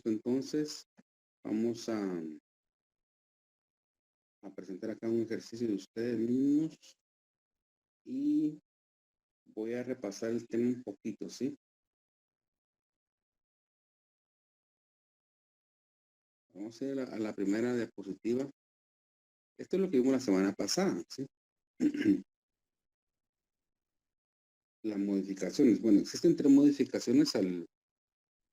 gusto, entonces, vamos a presentar acá un ejercicio de ustedes mismos y voy a repasar el tema un poquito, ¿sí? Vamos a ir a la primera diapositiva. Esto es lo que vimos la semana pasada, ¿sí? Las modificaciones. Bueno, existen tres modificaciones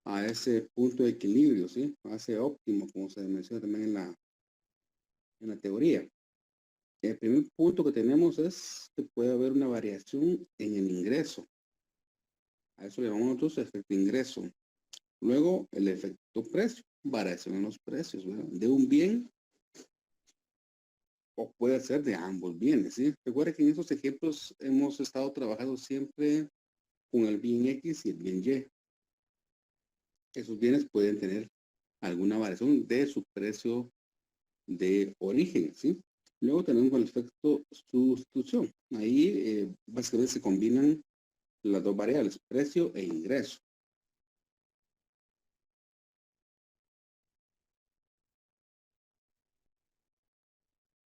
a ese punto de equilibrio, ¿sí? A ese óptimo, como se menciona también en la teoría. El primer punto que tenemos es que puede haber una variación en el ingreso. A eso le llamamos nosotros efecto ingreso. Luego, el efecto precio, variación en los precios, ¿verdad? De un bien o puede ser de ambos bienes, ¿sí? Recuerda que en esos ejemplos hemos estado trabajando siempre con el bien X y el bien Y. Esos bienes pueden tener alguna variación de su precio de origen, ¿sí? Luego tenemos el efecto sustitución. Ahí básicamente se combinan las dos variables, precio e ingreso.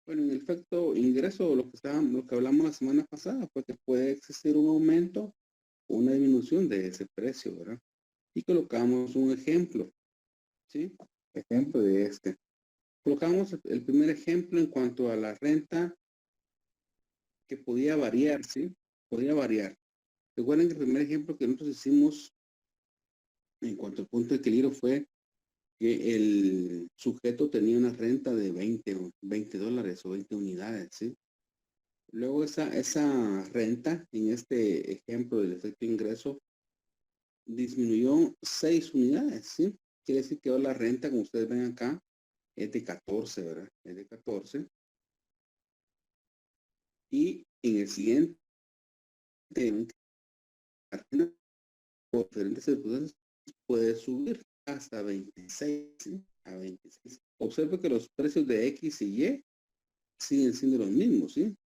Bueno, en el efecto ingreso, lo que hablamos la semana pasada fue que puede existir un aumento o una disminución de ese precio, ¿verdad? Y colocamos un ejemplo, ¿sí? Ejemplo de este. Colocamos el primer ejemplo en cuanto a la renta que podía variar, ¿sí? Podía variar. Recuerden que el primer ejemplo que nosotros hicimos en cuanto al punto de equilibrio fue que el sujeto tenía una renta de 20 dólares o 20 unidades, ¿sí? Luego esa renta, en este ejemplo del efecto ingreso, disminuyó 6 unidades, ¿sí? Quiere decir que ahora la renta, como ustedes ven acá, es de 14, ¿verdad? Es de 14. Y en el siguiente, por diferentes circunstancias, puede subir hasta 26, ¿sí? A 26. Observe que los precios de X y Y siguen siendo los mismos, ¿sí?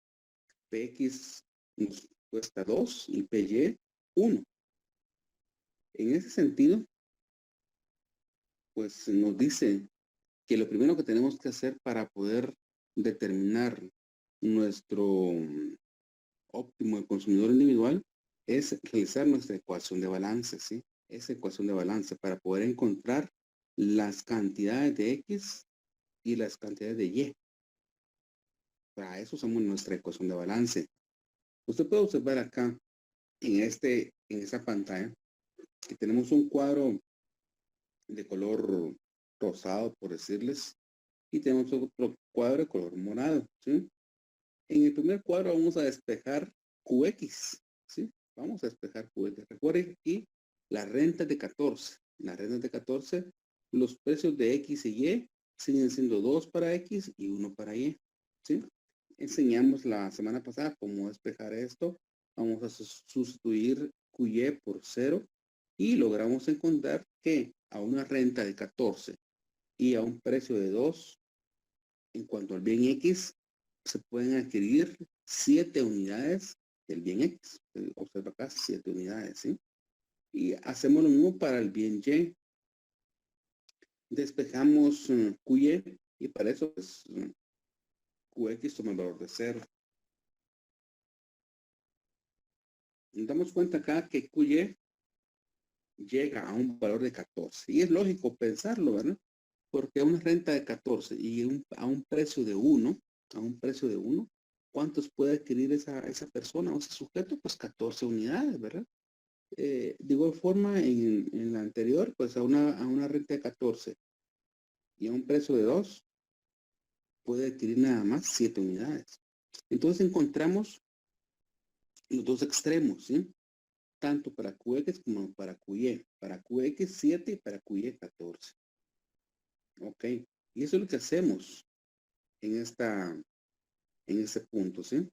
PX nos cuesta 2 y PY 1. En ese sentido, pues nos dice que lo primero que tenemos que hacer para poder determinar nuestro óptimo de consumidor individual es realizar nuestra ecuación de balance, ¿sí? Esa ecuación de balance para poder encontrar las cantidades de X y las cantidades de Y. Para eso usamos nuestra ecuación de balance. Usted puede observar acá en esa pantalla que tenemos un cuadro de color rosado, por decirles, y tenemos otro cuadro de color morado, ¿sí? En el primer cuadro vamos a despejar QX, ¿sí? Vamos a despejar QX. Recuerden aquí la renta de 14. La renta de 14, los precios de X y Y siguen siendo 2 para X y 1 para Y, ¿sí? Enseñamos la semana pasada cómo despejar esto. Vamos a sustituir QY por 0 y logramos encontrar que a una renta de 14 y a un precio de 2, en cuanto al bien X, se pueden adquirir 7 unidades del bien X. Observa acá 7 unidades, ¿sí? Y hacemos lo mismo para el bien Y. Despejamos QY y para eso pues, QX toma el valor de 0. Nos damos cuenta acá que QY llega a un valor de 14. Y es lógico pensarlo, ¿verdad? Porque a una renta de 14 y a un precio de 1, ¿cuántos puede adquirir esa persona o ese sujeto? Pues 14 unidades, ¿verdad? De igual forma, en la anterior, pues a una renta de 14 y a un precio de 2, puede adquirir nada más 7 unidades. Entonces encontramos los dos extremos, ¿sí? Tanto para QX como para QY. Para QX 7 y para QY 14. Ok. Y eso es lo que hacemos en este punto, ¿sí?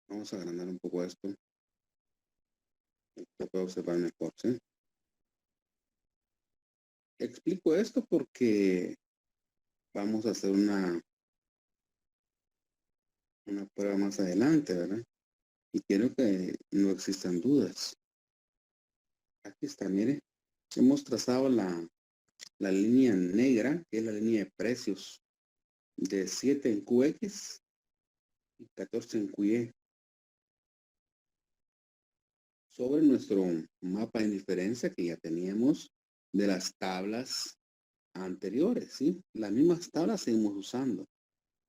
Vamos a agrandar un poco esto. Lo puedo observar mejor, ¿sí? Explico esto porque vamos a hacer una prueba más adelante, ¿verdad? Y quiero que no existan dudas. Aquí está, mire. Hemos trazado la línea negra, que es la línea de precios de 7 en QX y 14 en QY. Sobre nuestro mapa de indiferencia que ya teníamos de las tablas anteriores, ¿sí? Las mismas tablas seguimos usando.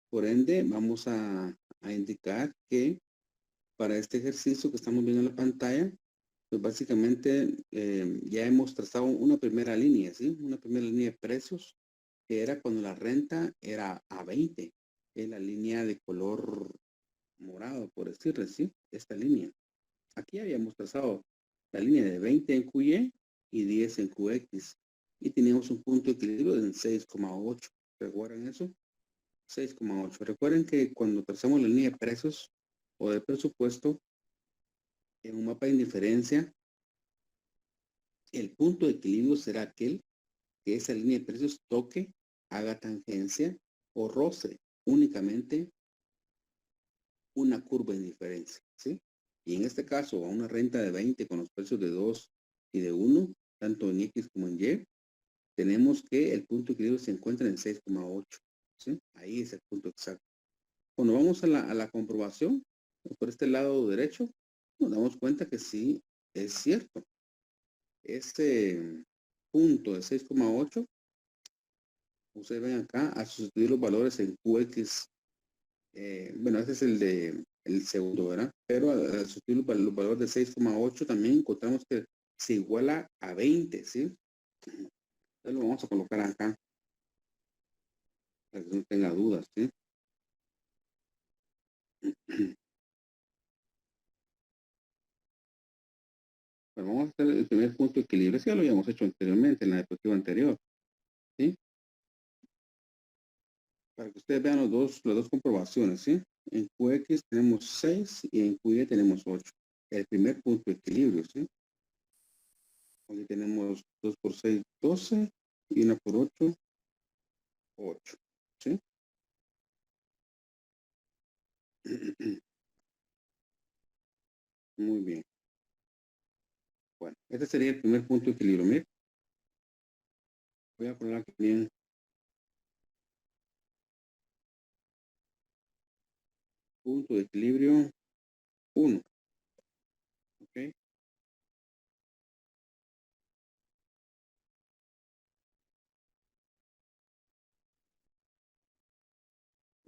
Por ende, vamos a indicar que para este ejercicio que estamos viendo en la pantalla, pues básicamente ya hemos trazado una primera línea, ¿sí? Una primera línea de precios, que era cuando la renta era a 20. Es la línea de color morado, por decirlo así, esta línea. Aquí habíamos trazado la línea de 20 en QY y 10 en QX. Y teníamos un punto de equilibrio en 6,8. ¿Recuerdan eso? 6,8. Recuerden que cuando trazamos la línea de precios o de presupuesto, en un mapa de indiferencia, el punto de equilibrio será aquel que esa línea de precios toque, haga tangencia o roce únicamente una curva de diferencia, ¿sí? Y en este caso, a una renta de 20 con los precios de 2 y de 1, tanto en X como en Y, tenemos que el punto de equilibrio se encuentra en 6,8, ¿sí? Ahí es el punto exacto. Cuando vamos a la comprobación, por este lado derecho, nos damos cuenta que sí es cierto. Este punto de 6,8, ustedes ven acá, a sustituir los valores en QX. Bueno, ese es el segundo, ¿verdad? Pero al sustituir los valores de 6,8 también encontramos que se iguala a 20, ¿sí? Entonces lo vamos a colocar acá para que no tenga dudas, ¿sí? Bueno, vamos a hacer el primer punto de equilibrio. Eso ya lo habíamos hecho anteriormente en la diapositiva anterior, ¿sí? Para que ustedes vean las dos comprobaciones, ¿sí? En QX tenemos 6 y en QY tenemos 8. El primer punto de equilibrio, ¿sí? Aquí tenemos 2 por 6, 12 y 1 por 8, 8, ¿sí? Muy bien. Bueno, este sería el primer punto de equilibrio. Mire, voy a poner aquí bien. Punto de equilibrio 1. ¿Ok?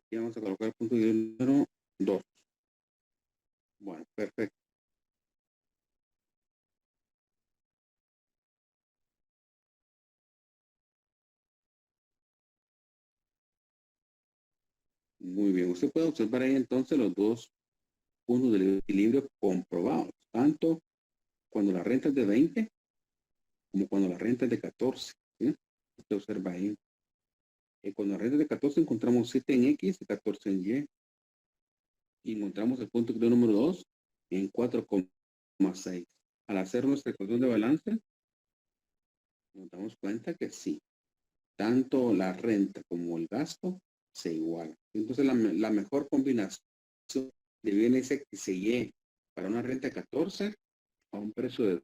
Y vamos a colocar el punto de equilibrio número 2. Bueno, perfecto. Muy bien. Usted puede observar ahí entonces los dos puntos de equilibrio comprobados. Tanto cuando la renta es de 20 como cuando la renta es de 14. ¿Sí? Usted observa ahí. Cuando la renta es de 14 encontramos 7 en X y 14 en Y. Y encontramos el punto de equilibrio número 2 en 4,6. Al hacer nuestra ecuación de balance, nos damos cuenta que sí, tanto la renta como el gasto se igualan. Entonces, la mejor combinación de bienes X y Y para una renta de 14 a un precio de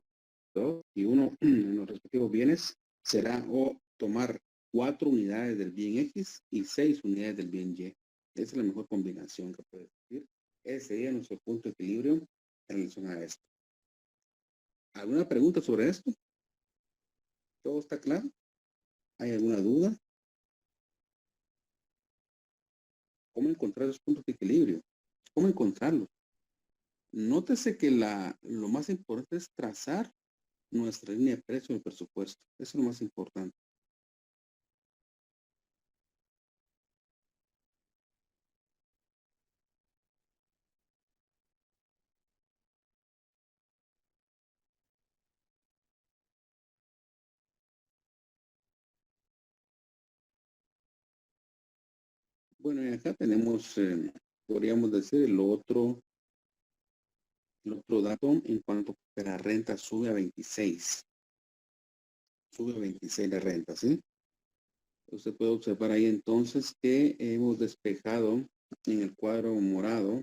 2 y 1 en los respectivos bienes será o tomar 4 unidades del bien X y 6 unidades del bien Y. Esa es la mejor combinación que puede existir. Ese sería nuestro punto de equilibrio en relación a esto. ¿Alguna pregunta sobre esto? ¿Todo está claro? ¿Hay alguna duda? ¿Cómo encontrar los puntos de equilibrio? ¿Cómo encontrarlos? Nótese que lo más importante es trazar nuestra línea de precio del presupuesto. Eso es lo más importante. Bueno, y acá tenemos, podríamos decir, el otro dato en cuanto a la renta sube a 26. Sube a 26 la renta, ¿sí? Usted puede observar ahí entonces que hemos despejado en el cuadro morado,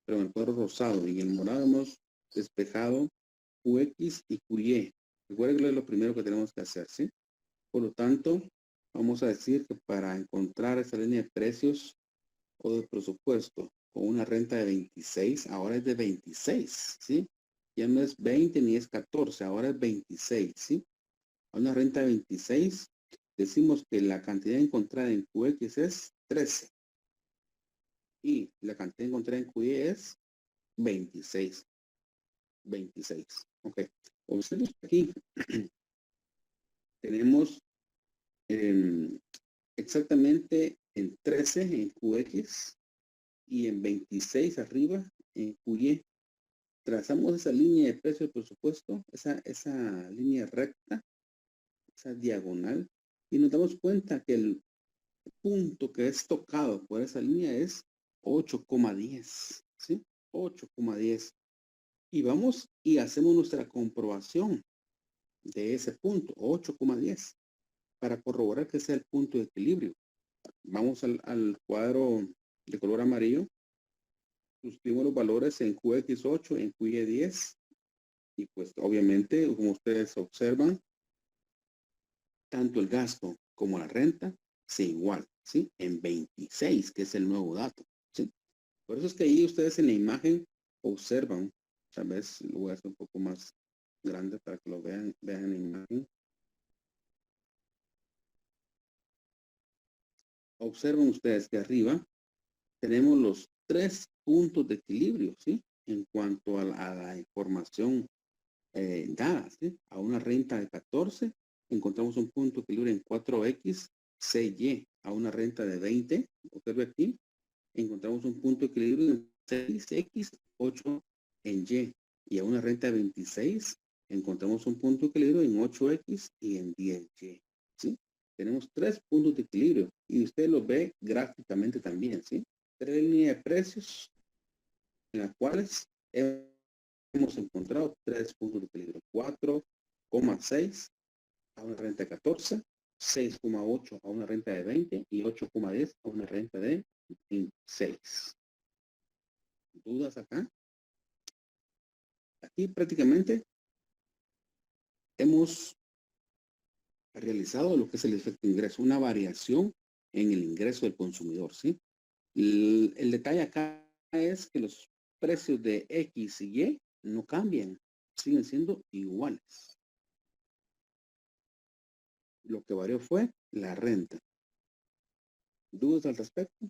pero en el cuadro rosado y en el morado hemos despejado QX y QY. Recuerden que es lo primero que tenemos que hacer, ¿sí? Por lo tanto, vamos a decir que para encontrar esa línea de precios o de presupuesto con una renta de 26, ahora es de 26, ¿sí? Ya no es 20 ni es 14, ahora es 26, ¿sí? A una renta de 26, decimos que la cantidad encontrada en QX es 13 y la cantidad encontrada en QY es 26. 26. Ok. Observen aquí. Tenemos exactamente en 13 en QX y en 26 arriba en QY. Trazamos esa línea de precio de presupuesto, esa línea recta, esa diagonal, y nos damos cuenta que el punto que es tocado por esa línea es 8,10, ¿sí? 8,10. Y vamos y hacemos nuestra comprobación de ese punto, 8,10, para corroborar que sea el punto de equilibrio. Vamos al cuadro de color amarillo, suscribimos los valores en QX8, en QY10, y pues obviamente, como ustedes observan, tanto el gasto como la renta se igual, ¿sí? En 26, que es el nuevo dato, ¿sí? Por eso es que ahí ustedes en la imagen observan, tal vez lo voy a hacer un poco más grande para que lo vean en la imagen. Observen ustedes que arriba tenemos los 3 puntos de equilibrio, ¿sí? En cuanto a la información dada, ¿sí? A una renta de 14, encontramos un punto de equilibrio en 4X, 6Y. A una renta de 20, observe aquí, encontramos un punto de equilibrio en 6X, 8 en Y. Y a una renta de 26, encontramos un punto de equilibrio en 8X y en 10Y, ¿sí? Tenemos 3 puntos de equilibrio y usted lo ve gráficamente también, ¿sí? 3 líneas de precios en las cuales hemos encontrado 3 puntos de equilibrio. 4,6 a una renta de 14, 6,8 a una renta de 20 y 8,10 a una renta de 26. ¿Dudas acá? Aquí prácticamente hemos realizado lo que es el efecto ingreso, una variación en el ingreso del consumidor, ¿sí? El detalle acá es que los precios de X y Y no cambian, siguen siendo iguales. Lo que varió fue la renta. ¿Dudas al respecto?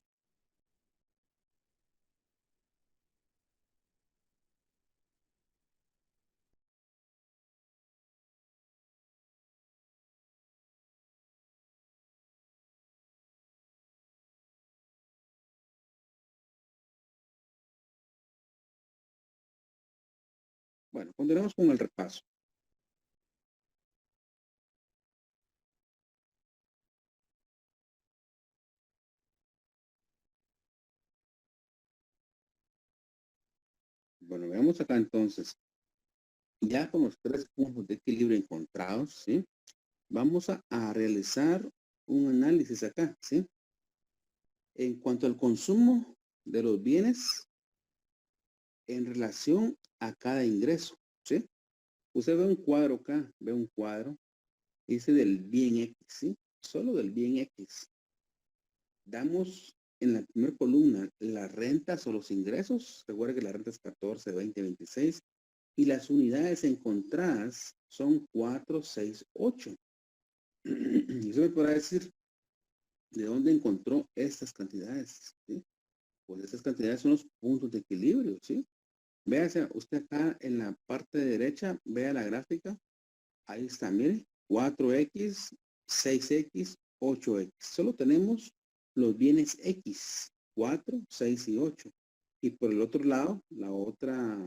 Bueno, continuamos con el repaso. Bueno, veamos acá entonces. Ya con los 3 puntos de equilibrio encontrados, ¿sí? Vamos a realizar un análisis acá, ¿sí? En cuanto al consumo de los bienes en relación a cada ingreso, ¿sí? Usted ve un cuadro acá, ve un cuadro, dice del bien X, ¿sí? Solo del bien X. Damos en la primera columna las rentas o los ingresos. Recuerda que la renta es 14, 20, 26. Y las unidades encontradas son 4, 6, 8. Y eso me podrá decir de dónde encontró estas cantidades, ¿sí? Pues estas cantidades son los puntos de equilibrio, ¿sí? Véase usted acá en la parte derecha, vea la gráfica. Ahí está, mire, 4X, 6X, 8X. Solo tenemos los bienes X, 4, 6 y 8. Y por el otro lado, la otra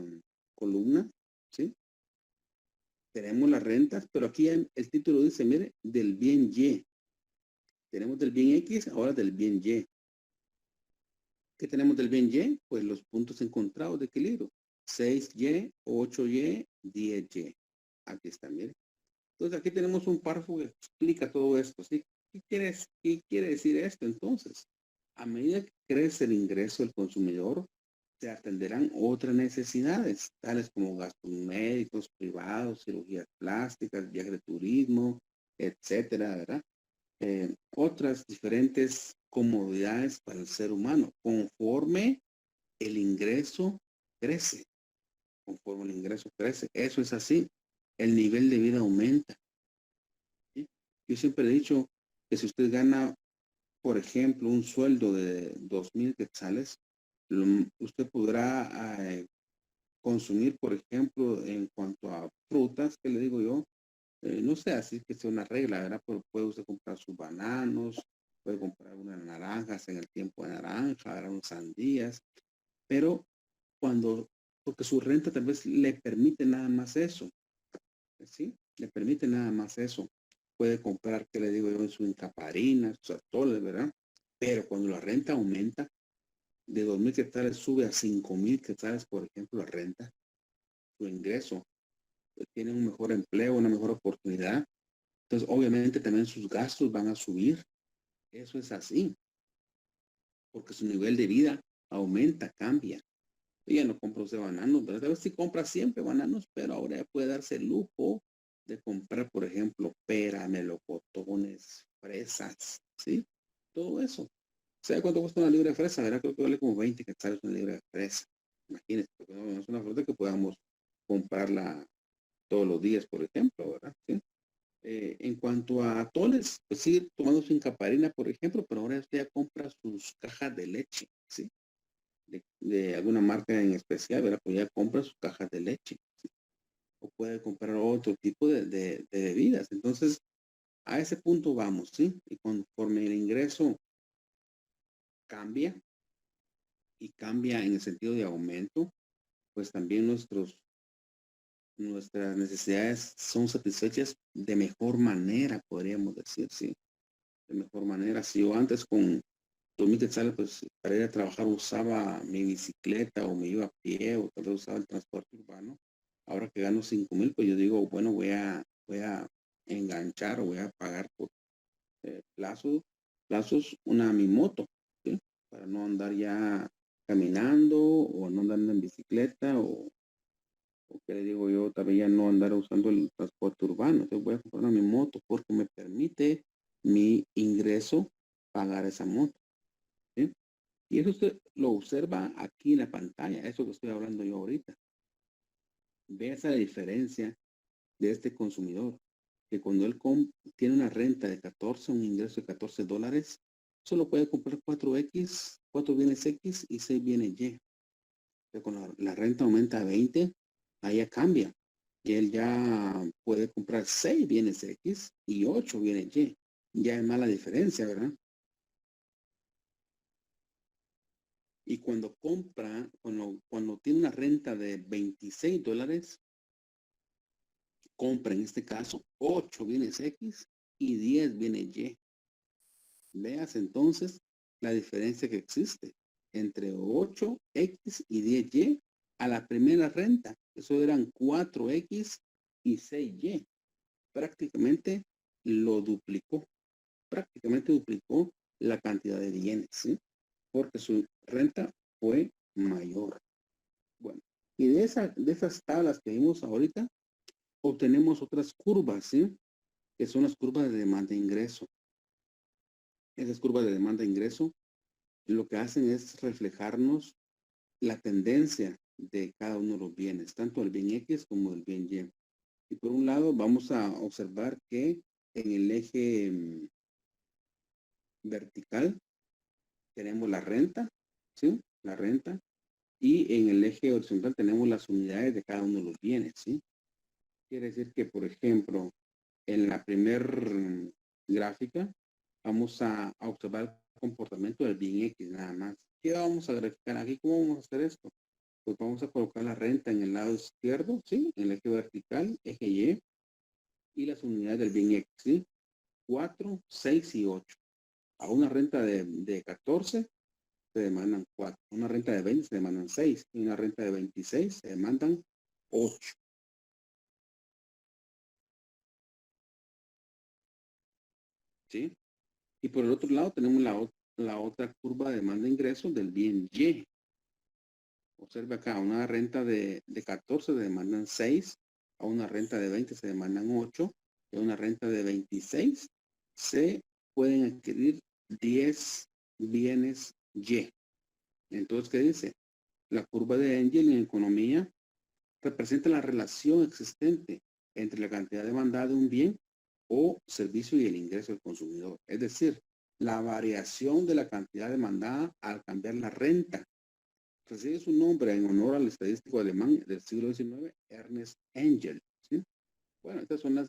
columna, ¿sí? Tenemos las rentas, pero aquí el título dice, mire, del bien Y. Tenemos del bien X, ahora del bien Y. ¿Qué tenemos del bien Y? Pues los puntos encontrados de equilibrio. 6Y, 8Y, 10Y. Aquí está, mire. Entonces aquí tenemos un párrafo que explica todo esto, ¿sí? ¿Qué quiere decir esto entonces? A medida que crece el ingreso del consumidor, se atenderán otras necesidades, tales como gastos médicos, privados, cirugías plásticas, viajes de turismo, etcétera, ¿verdad? Otras diferentes comodidades para el ser humano, conforme el ingreso crece, conforme el ingreso crece. Eso es así. El nivel de vida aumenta. ¿Sí? Yo siempre he dicho que si usted gana, por ejemplo, un sueldo de 2,000 quetzales, usted podrá consumir, por ejemplo, en cuanto a frutas, que le digo yo, no sé, así que sea una regla, ¿verdad? Pero puede usted comprar sus bananos, puede comprar unas naranjas en el tiempo de naranja, ¿verdad? Unas sandías, pero cuando, porque su renta tal vez le permite nada más eso, ¿sí? Le permite nada más eso. Puede comprar, ¿qué le digo yo? Su encaparina, sus atoles, ¿verdad? Pero cuando la renta aumenta, de 2,000 quetzales sube a 5,000 quetzales, por ejemplo, la renta, su ingreso, tiene un mejor empleo, una mejor oportunidad. Entonces, obviamente también sus gastos van a subir. Eso es así, porque su nivel de vida aumenta, cambia. Ella no compra usted bananos, ¿verdad? A veces sí compra siempre bananos, pero ahora ya puede darse el lujo de comprar, por ejemplo, pera, melocotones, fresas, ¿sí? Todo eso. ¿Sabe cuánto cuesta una libra de fresa? ¿Verdad? Creo que vale como 20 quetzales una libra de fresa. Imagínese, porque no es una fruta que podamos comprarla todos los días, por ejemplo, ¿verdad? ¿Sí? En cuanto a atoles, pues sigue tomando su incaparina, por ejemplo, pero ahora usted ya compra sus cajas de leche, ¿sí? De alguna marca en especial, ¿verdad? Pues ya compra sus cajas de leche, ¿sí? O puede comprar otro tipo de bebidas. Entonces, a ese punto vamos, ¿sí? Y conforme el ingreso cambia y cambia en el sentido de aumento, pues también nuestras necesidades son satisfechas de mejor manera, podríamos decir, ¿sí? De mejor manera. Si yo antes con 2,000 quetzales, pues para ir a trabajar usaba mi bicicleta o me iba a pie o tal vez usaba el transporte urbano. Ahora que gano 5,000, pues yo digo, bueno, voy a enganchar o voy a pagar por plazos mi moto, ¿sí? Para no andar ya caminando o no andar en bicicleta o que le digo yo, también ya no andar usando el transporte urbano. Entonces voy a comprar mi moto porque me permite mi ingreso pagar esa moto, ¿sí? Y eso usted lo observa aquí en la pantalla, eso que estoy hablando yo ahorita. Ve esa diferencia de este consumidor, que cuando él tiene una renta de 14, un ingreso de $14, solo puede comprar 4X, 4 bienes X y 6 bienes Y. Pero cuando la renta aumenta a 20, ahí ya cambia. Y él ya puede comprar 6 bienes X y 8 bienes Y. Ya es mala diferencia, ¿verdad? Y cuando compra, cuando tiene una renta de $26, compra en este caso 8 bienes X y 10 bienes Y. Veas entonces la diferencia que existe entre 8X y 10Y a la primera renta. Eso eran 4X y 6Y. Prácticamente lo duplicó. Prácticamente duplicó la cantidad de bienes, ¿sí? Porque su renta fue mayor. Bueno, y de esas tablas que vimos ahorita, obtenemos otras curvas, ¿sí? Que son las curvas de demanda e ingreso. Esas curvas de demanda e ingreso lo que hacen es reflejarnos la tendencia de cada uno de los bienes, tanto el bien X como el bien Y. Y por un lado vamos a observar que en el eje vertical tenemos la renta, ¿sí? La renta. Y en el eje horizontal tenemos las unidades de cada uno de los bienes, ¿sí? Quiere decir que, por ejemplo, en la primer gráfica vamos a observar el comportamiento del bien X nada más. ¿Qué vamos a graficar aquí? ¿Cómo vamos a hacer esto? Pues vamos a colocar la renta en el lado izquierdo, ¿sí? En el eje vertical, eje y las unidades del bien X, ¿sí? 4, 6 y 8. A una renta de 14 se demandan 4. A una renta de 20 se demandan 6. Y una renta de 26 se demandan 8. ¿Sí? Y por el otro lado tenemos la otra curva de demanda de ingresos del bien Y. Observe acá, a una renta de 14 se demandan 6, a una renta de 20 se demandan 8, y a una renta de 26 se pueden adquirir 10 bienes Y. Entonces, ¿qué dice? La curva de Engel en economía representa la relación existente entre la cantidad demandada de un bien o servicio y el ingreso del consumidor. Es decir, la variación de la cantidad demandada al cambiar la renta. Recibe su nombre en honor al estadístico alemán del siglo XIX, Ernest Engel. ¿Sí? Bueno, estas son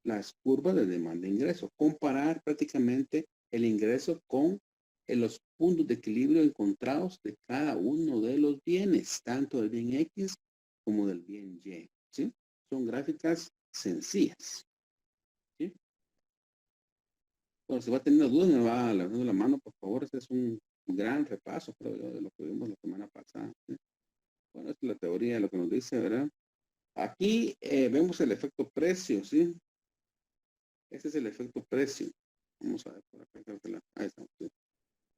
las curvas de demanda e ingreso. Comparar prácticamente el ingreso con los puntos de equilibrio encontrados de cada uno de los bienes, tanto del bien X como del bien Y. ¿Sí? Son gráficas sencillas. ¿Sí? Bueno, si va teniendo dudas, me va levantando la mano, por favor. Este es un gran repaso, creo yo, de lo que vimos la semana pasada. ¿Sí? Bueno, esta es la teoría, lo que nos dice, ¿verdad? Aquí vemos el efecto precio, ¿sí? Este es el efecto precio. Vamos a ver por acá, creo que ahí está. ¿Sí?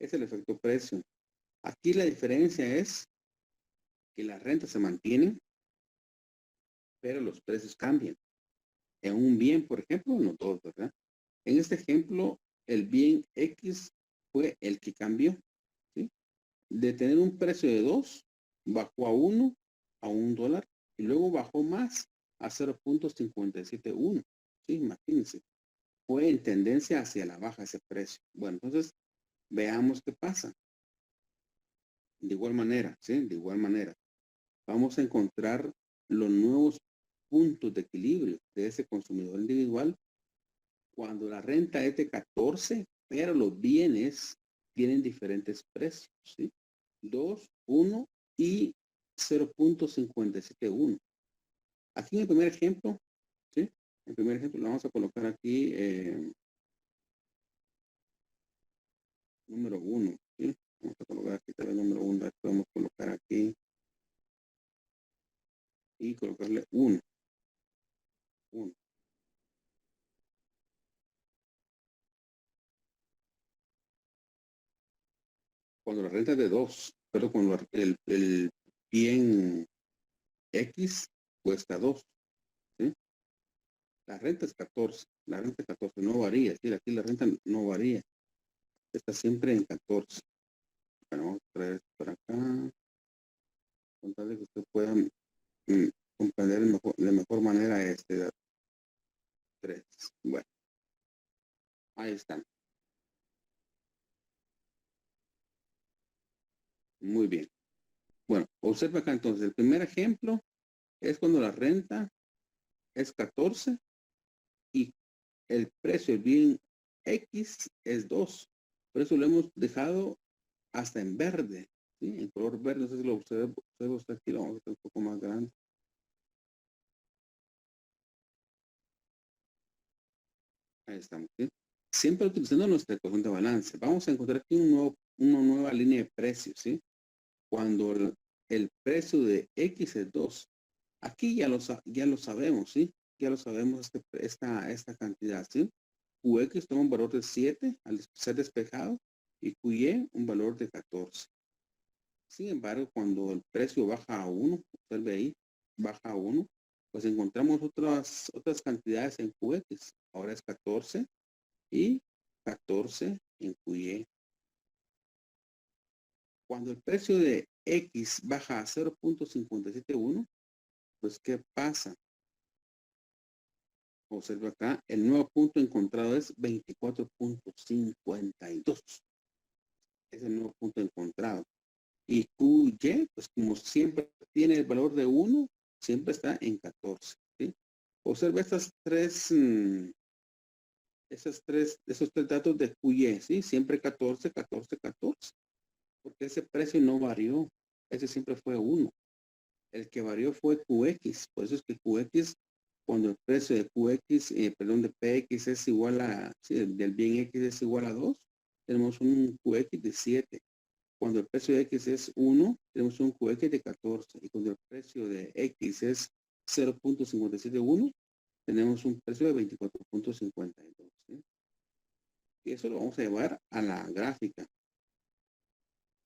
Es el efecto precio. Aquí la diferencia es que las rentas se mantienen, pero los precios cambian. En un bien, por ejemplo, no todos, ¿verdad? En este ejemplo, el bien X fue el que cambió, ¿sí? De tener un precio de 2, bajó a 1, a $1, y luego bajó más a 0.571. ¿Sí? Imagínense. Fue en tendencia hacia la baja ese precio. Bueno, entonces veamos qué pasa. De igual manera, ¿sí? De igual manera, vamos a encontrar los nuevos puntos de equilibrio de ese consumidor individual cuando la renta es de 14, pero los bienes tienen diferentes precios, ¿sí? 2, 1 y 0.571. Aquí en el primer ejemplo, ¿sí? El primer ejemplo lo vamos a colocar aquí, número 1, ¿sí? Vamos a colocar aquí también número 1, podemos colocar aquí y colocarle 1. 1. Cuando la renta es de 2, pero cuando el bien X cuesta 2, ¿sí? La renta es 14, la renta es 14, no varía, ¿sí? Aquí la renta no varía, está siempre en 14. Bueno, vamos a traer esto para acá, con tal de que usted pueda comprender de mejor manera este dato. 3. Bueno, ahí están. Muy bien. Bueno, observa acá entonces, el primer ejemplo es cuando la renta es 14 y el precio del bien X es 2. Por eso lo hemos dejado hasta en verde, ¿sí? En color verde, no sé si lo observa usted aquí, lo vamos a hacer un poco más grande. Ahí estamos, ¿sí? Siempre utilizando nuestra ecuación de balance. Vamos a encontrar aquí una nueva línea de precios, ¿sí? Cuando el precio de X es 2. Aquí ya lo sabemos, ¿sí? Ya lo sabemos esta cantidad, ¿sí? QX toma un valor de 7 al ser despejado y QY un valor de 14. Sin embargo, cuando el precio baja a 1, observe ahí, baja a 1, pues encontramos otras cantidades en QX. Ahora es 14 y 14 en QY. Cuando el precio de X baja a 0.571, pues ¿qué pasa? Observa acá, el nuevo punto encontrado es 24.52. Es el nuevo punto encontrado. Y QY, pues como siempre tiene el valor de 1, siempre está en 14. ¿Sí? Observa esos tres datos de QY, ¿sí? Siempre 14, 14, 14. Porque ese precio no varió. Ese siempre fue 1. El que varió fue QX. Por eso es que QX, cuando el precio de QX, perdón, de PX es igual a, sí, del bien X es igual a 2, tenemos un QX de 7. Cuando el precio de X es 1, tenemos un QX de 14. Y cuando el precio de X es 0.571, tenemos un precio de 24.52. ¿Sí? Y eso lo vamos a llevar a la gráfica.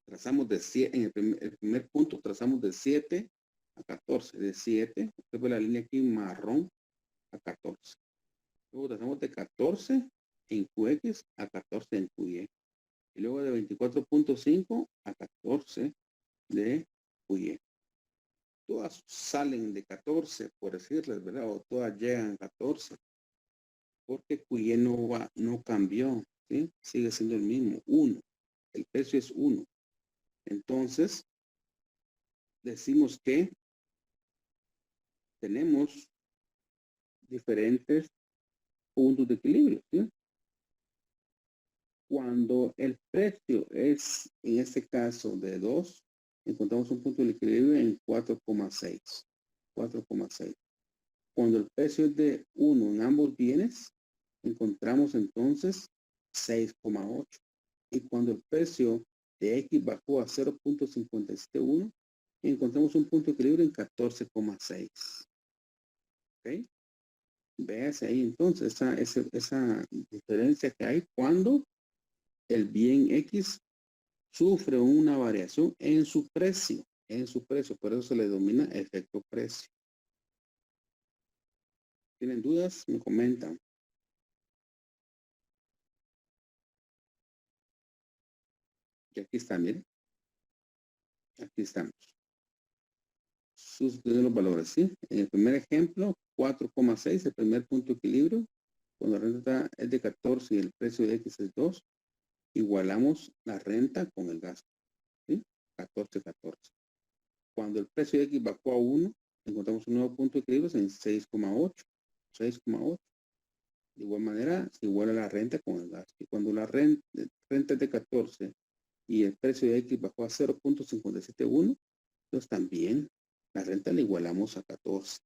trazamos de 7, en el primer punto trazamos de 7 a 14, de 7, usted ve la línea aquí marrón a 14. Luego trazamos de 14 en QX a 14 en QY. Y luego de 24.5 a 14 de QY. Todas salen de 14, por decirles, ¿verdad? O todas llegan a 14. Porque QY no cambió, ¿sí? Sigue siendo el mismo, 1. El precio es 1. Entonces, decimos que tenemos diferentes puntos de equilibrio, ¿sí? Cuando el precio es, en este caso, de 2, encontramos un punto de equilibrio en 4,6. 4,6. Cuando el precio es de 1 en ambos bienes, encontramos entonces 6,8. Y cuando el precio de X bajó a 0.571, encontramos un punto de equilibrio en 14,6. ¿Ok? Véase ahí entonces esa diferencia que hay cuando el bien X sufre una variación en su precio, por eso se le denomina efecto precio. ¿Tienen dudas? Me comentan. Y aquí está, miren. Aquí estamos. Sustituir los valores, ¿sí? En el primer ejemplo, 4,6, el primer punto de equilibrio. Cuando la renta es de 14 y el precio de X es 2, igualamos la renta con el gasto, ¿sí? 14, 14. Cuando el precio de X bajó a 1, encontramos un nuevo punto de equilibrio en 6,8. 6,8. De igual manera, se iguala la renta con el gasto. Y cuando la renta es de 14 y el precio de X bajó a 0.571, entonces también la renta la igualamos a 14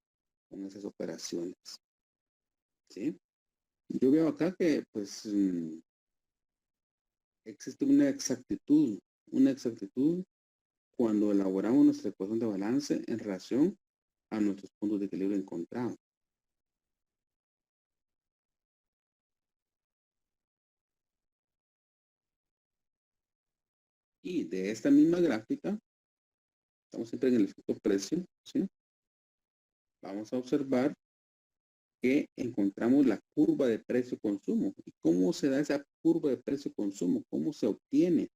con esas operaciones. ¿Sí? Yo veo acá que pues existe una exactitud cuando elaboramos nuestra ecuación de balance en relación a nuestros puntos de equilibrio encontrados. Y de esta misma gráfica, estamos siempre en el efecto precio, ¿sí? Vamos a observar que encontramos la curva de precio-consumo. ¿Y cómo se da esa curva de precio-consumo? ¿Cómo se obtiene?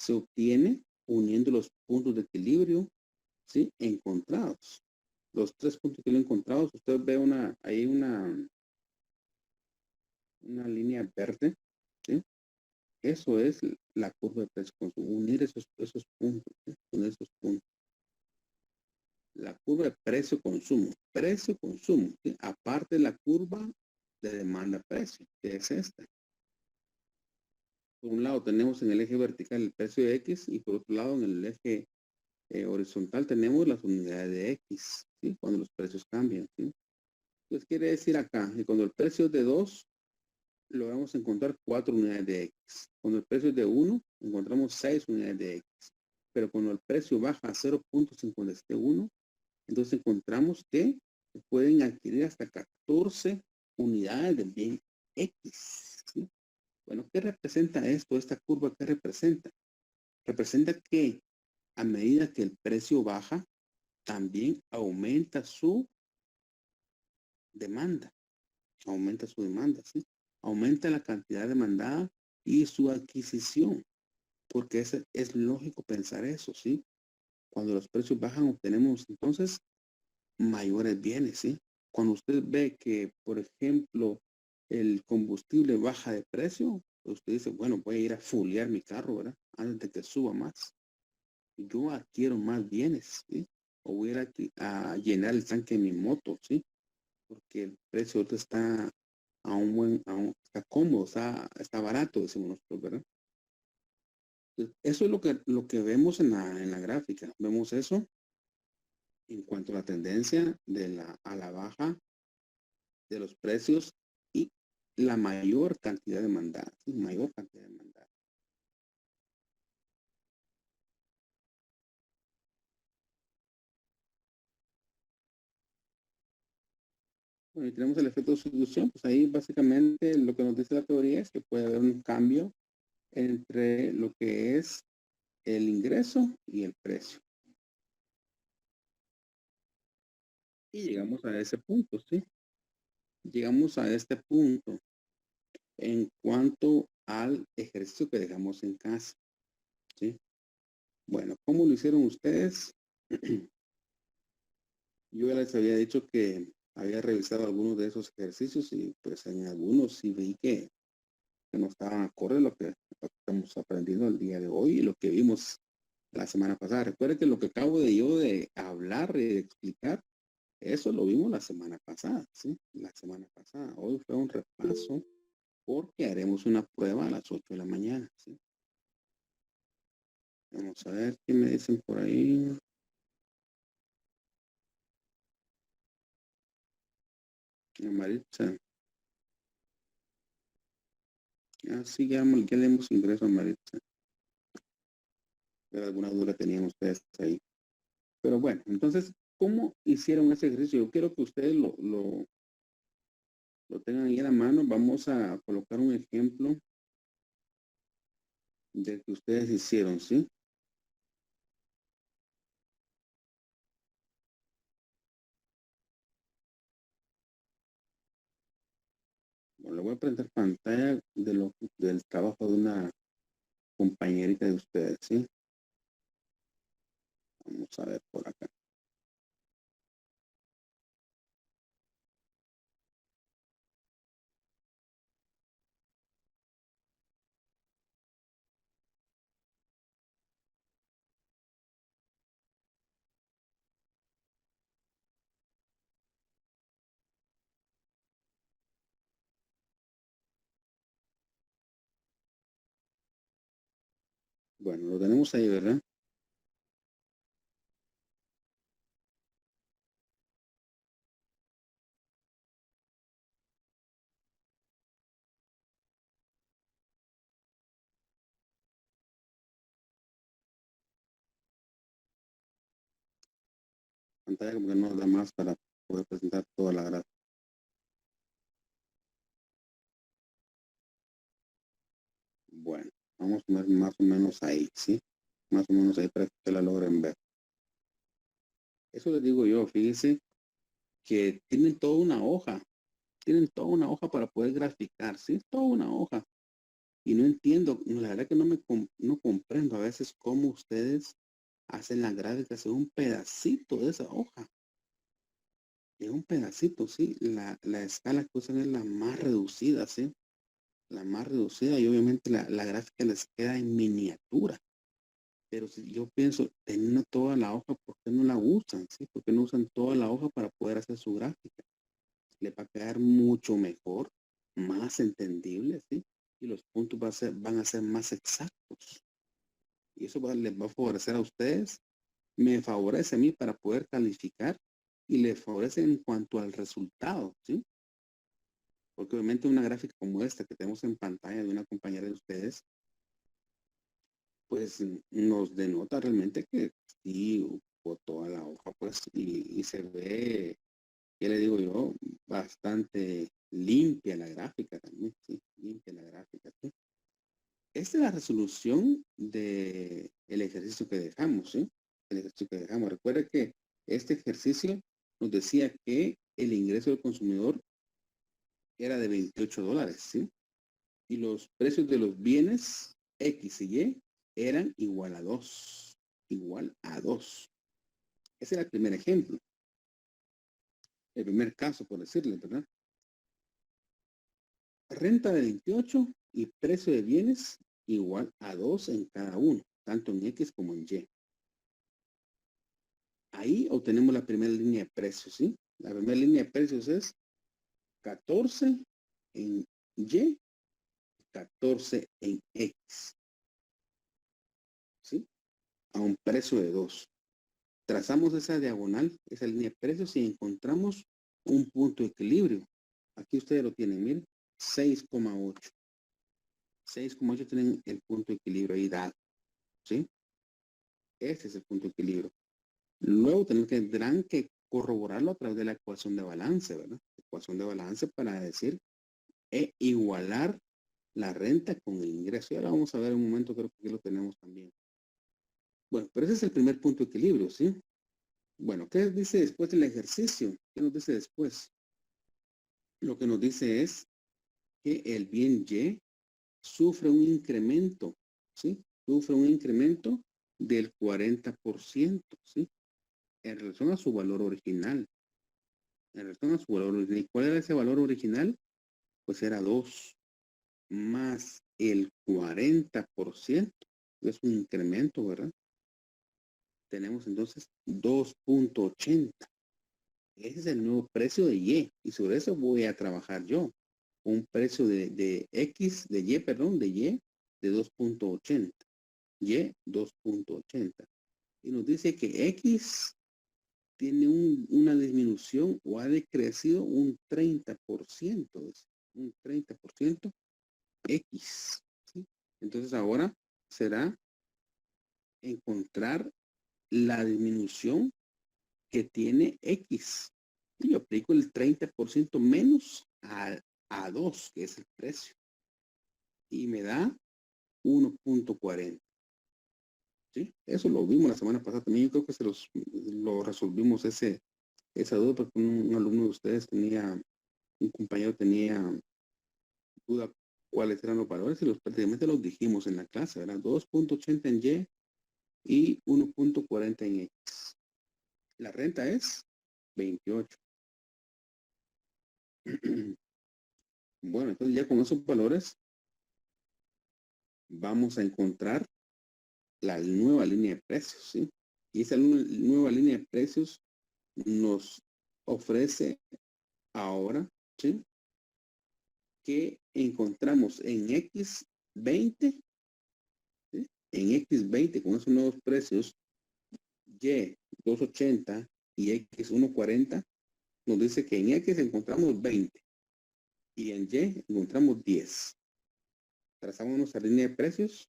Se obtiene uniendo los puntos de equilibrio, ¿sí? Encontrados. Los 3 puntos de equilibrio encontrados, usted ve ahí una línea verde, ¿sí? Eso es la curva de precio-consumo. Unir esos puntos, ¿sí? Unir esos puntos. La curva de precio-consumo. Precio-consumo, ¿sí? Aparte de la curva de demanda-precio, que es esta. Por un lado tenemos en el eje vertical el precio de X y por otro lado en el eje horizontal tenemos las unidades de X, ¿sí? Cuando los precios cambian, ¿sí? Entonces quiere decir acá que cuando el precio es de 2, logramos encontrar 4 unidades de X. Cuando el precio es de 1, encontramos 6 unidades de X. Pero cuando el precio baja a 0.571, entonces encontramos que se pueden adquirir hasta 14 unidades del bien X, ¿sí? Bueno, ¿qué representa esto? Esta curva, ¿qué representa? Representa que a medida que el precio baja, también aumenta su demanda. Aumenta su demanda, ¿sí? Aumenta la cantidad demandada y su adquisición. Porque es lógico pensar eso, ¿sí? Cuando los precios bajan, obtenemos entonces mayores bienes, ¿sí? Cuando usted ve que, por ejemplo, el combustible baja de precio, usted dice, bueno, voy a ir a fulear mi carro, ¿verdad? Antes de que suba más. Yo adquiero más bienes, ¿sí? O voy a ir a llenar el tanque de mi moto, ¿sí? Porque el precio ahorita está está cómodo, está barato, decimos nosotros, ¿verdad? Entonces, eso es lo que vemos en la gráfica. Vemos eso en cuanto a la tendencia a la baja de los precios y la mayor cantidad demandada, ¿sí? Mayor cantidad demandada. Bueno, y tenemos el efecto de sustitución, pues ahí básicamente lo que nos dice la teoría es que puede haber un cambio entre lo que es el ingreso y el precio. Y llegamos a ese punto, ¿sí? Llegamos a este punto en cuanto al ejercicio que dejamos en casa, ¿sí? Bueno, ¿cómo lo hicieron ustedes? Yo ya les había dicho que había revisado algunos de esos ejercicios y pues en algunos sí vi que no estaban acorde a lo que estamos aprendiendo el día de hoy y lo que vimos la semana pasada. Recuerden que lo que acabo de yo de hablar y de explicar, eso lo vimos la semana pasada, ¿sí? La semana pasada. Hoy fue un repaso porque haremos una prueba a las 8 de la mañana, ¿sí? Vamos a ver qué me dicen por ahí. Maritza. Ah, sí, ya le hemos ingreso a Maritza. Pero alguna duda tenían ustedes ahí. Pero bueno, entonces, ¿cómo hicieron ese ejercicio? Yo quiero que ustedes lo tengan ahí en la mano. Vamos a colocar un ejemplo de que ustedes hicieron, ¿sí? Bueno, le voy a prender pantalla del trabajo de una compañerita de ustedes, ¿sí? Vamos a ver por acá. Bueno, lo tenemos ahí, ¿verdad? Pantalla como que no da más para poder presentar toda la gráfica. Bueno, vamos a poner más o menos ahí, ¿sí? Más o menos ahí para que la logren ver. Eso les digo yo, fíjense que tienen toda una hoja para poder graficar, ¿sí? Toda una hoja. Y no entiendo, la verdad que no comprendo a veces cómo ustedes hacen las gráficas en un pedacito de esa hoja. En un pedacito, ¿sí? La escala que usan es la más reducida, ¿sí? La más reducida y obviamente la gráfica les queda en miniatura. Pero si yo pienso, teniendo toda la hoja, ¿por qué no la usan? ¿Sí? ¿Por qué no usan toda la hoja para poder hacer su gráfica? Le va a quedar mucho mejor, más entendible, ¿sí? Y los puntos van a ser más exactos. Y eso les va a favorecer a ustedes, me favorece a mí para poder calificar y les favorece en cuanto al resultado, ¿sí? Porque obviamente una gráfica como esta que tenemos en pantalla de una compañera de ustedes, pues nos denota realmente que sí, hubo toda la hoja, pues, y se ve, ¿qué le digo yo? Bastante limpia la gráfica también, sí, limpia la gráfica, sí. Esta es la resolución de el ejercicio que dejamos, ¿sí? El ejercicio que dejamos. Recuerda que este ejercicio nos decía que el ingreso del consumidor era de $28, ¿sí? Y los precios de los bienes X y Y eran igual a 2. Igual a 2. Ese era el primer ejemplo. El primer caso, por decirle, ¿verdad? Renta de 28 y precio de bienes igual a 2 en cada uno, tanto en X como en Y. Ahí obtenemos la primera línea de precios, ¿sí? La primera línea de precios es 14 en Y, 14 en X, ¿sí? A un precio de 2. Trazamos esa diagonal, esa línea de precios y encontramos un punto de equilibrio. Aquí ustedes lo tienen, miren, 6,8. 6,8 tienen el punto de equilibrio ahí dado, ¿sí? Este es el punto de equilibrio. Luego tendrán que corroborarlo a través de la ecuación de balance, ¿verdad? Ecuación de balance para decir igualar la renta con el ingreso. Y ahora vamos a ver un momento, creo que aquí lo tenemos también. Bueno, pero ese es el primer punto de equilibrio, ¿sí? Bueno, ¿qué dice después del ejercicio? ¿Qué nos dice después? Lo que nos dice es que el bien Y sufre un incremento, ¿sí? Sufre un incremento del 40%, ¿sí? En relación a su valor original. En relación a su valor original. ¿Y cuál era ese valor original? Pues era 2 más el 40%. Es un incremento, ¿verdad? Tenemos entonces 2.80. Ese es el nuevo precio de Y sobre eso voy a trabajar yo. Un precio de X, de Y, perdón, de Y de 2.80. Y 2.80. Y nos dice que X tiene una disminución o ha decrecido un 30%. Un 30% X. ¿Sí? Entonces ahora será encontrar la disminución que tiene X. Y yo aplico el 30% menos a 2, que es el precio. Y me da 1.40. ¿Sí? Eso lo vimos la semana pasada también. Yo creo que lo resolvimos esa duda porque un alumno de ustedes tenía, un compañero tenía duda cuáles eran los valores y prácticamente los dijimos en la clase. Era 2.80 en Y 1.40 en X. La renta es 28. Bueno, entonces ya con esos valores vamos a encontrar la nueva línea de precios, ¿sí? Y esa nueva línea de precios nos ofrece ahora, ¿sí? Que encontramos en X20, ¿sí? En X20 con esos nuevos precios, Y 280 y X 140, nos dice que en X encontramos 20 y en Y encontramos 10. Trazamos nuestra línea de precios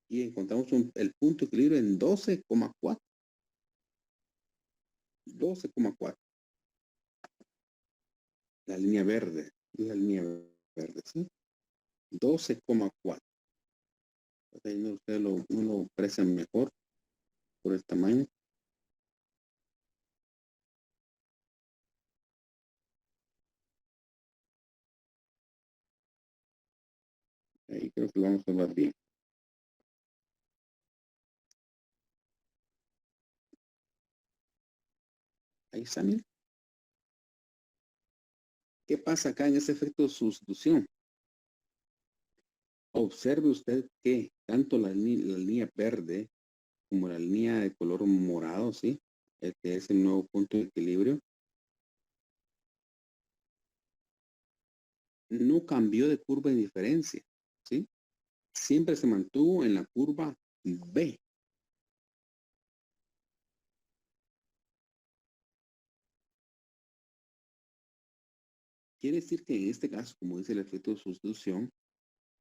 y encontramos el punto de equilibrio en 12,4. 12,4. La línea verde. La línea verde, ¿sí? 12,4. Ustedes lo aprecian mejor por el tamaño. Ahí creo que lo vamos a ver bien. Ahí está, miren. ¿Qué pasa acá en ese efecto de sustitución? Observe usted que tanto la línea verde como la línea de color morado, ¿sí? El que es el nuevo punto de equilibrio, no cambió de curva de diferencia, ¿sí? Siempre se mantuvo en la curva B. Quiere decir que en este caso, como dice el efecto de sustitución,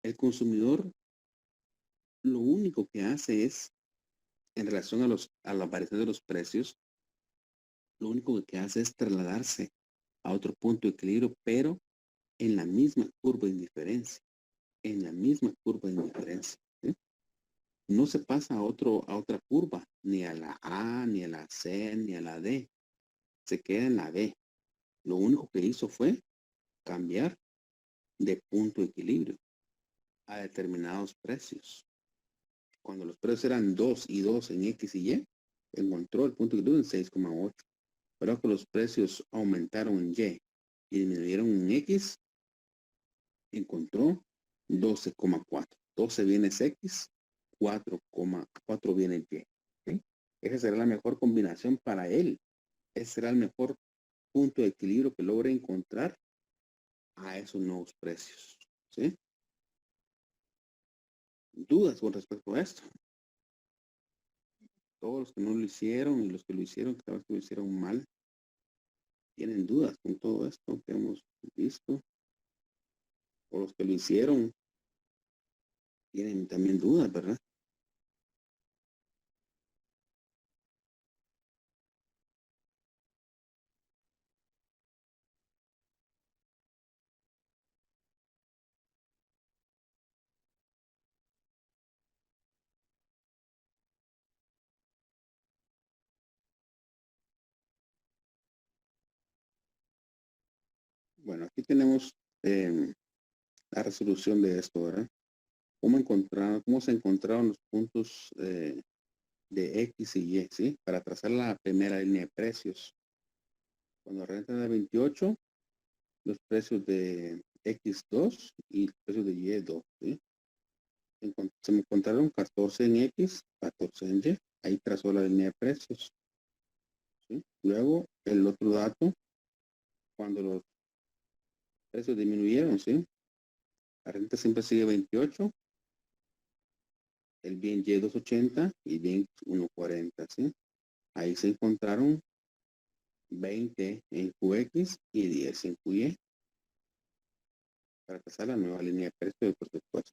el consumidor lo único que hace es, en relación a la variación de los precios, lo único que hace es trasladarse a otro punto de equilibrio, pero en la misma curva de indiferencia, en la misma curva de indiferencia. ¿Sí? No se pasa a otra curva, ni a la A, ni a la C, ni a la D. Se queda en la B. Lo único que hizo fue cambiar de punto de equilibrio a determinados precios. Cuando los precios eran 2 y 2 en X y Y, encontró el punto de equilibrio en 6,8. Pero que los precios aumentaron en Y y disminuyeron en X, encontró 12,4. 12 viene X, 4,4 viene Y. ¿Sí? Esa será la mejor combinación para él. Ese será el mejor punto de equilibrio que logre encontrar a esos nuevos precios. ¿Sí? ¿Dudas con respecto a esto? Todos los que no lo hicieron y los que lo hicieron, que tal vez lo hicieron mal, tienen dudas con todo esto que hemos visto. O los que lo hicieron tienen también dudas, ¿verdad? Bueno, aquí tenemos la resolución de esto, ¿verdad? Cómo se encontraron los puntos de X y Y, ¿sí? Para trazar la primera línea de precios. Cuando renta de 28, los precios de X2 y los precios de Y2, ¿sí? Se me encontraron 14 en X, 14 en Y. Ahí trazó la línea de precios, ¿sí? Luego, el otro dato, cuando los precios disminuyeron, ¿sí? La renta siempre sigue 28, el bien Y 280 y bien 140, ¿sí? Ahí se encontraron 20 en QX y 10 en QY para trazar la nueva línea de precios del presupuesto.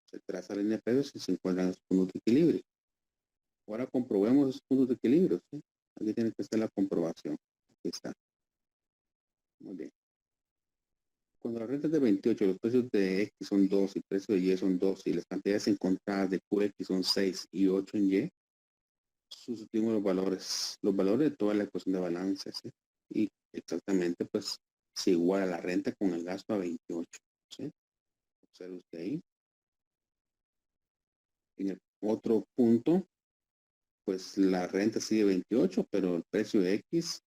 Se traza la línea de precios y se encuentran los puntos de equilibrio. Ahora comprobemos los puntos de equilibrio, ¿sí? Aquí tiene que estar la comprobación. Aquí está. Muy bien. Cuando la renta es de 28, los precios de X son 2 y el precio de Y son 2 y las cantidades encontradas de QX son 6 y 8 en Y, sustituimos los valores de toda la ecuación de balance, ¿sí? Y exactamente, pues, se iguala la renta con el gasto a 28, ¿sí? Observe usted ahí. En el otro punto, pues la renta sigue 28, pero el precio de X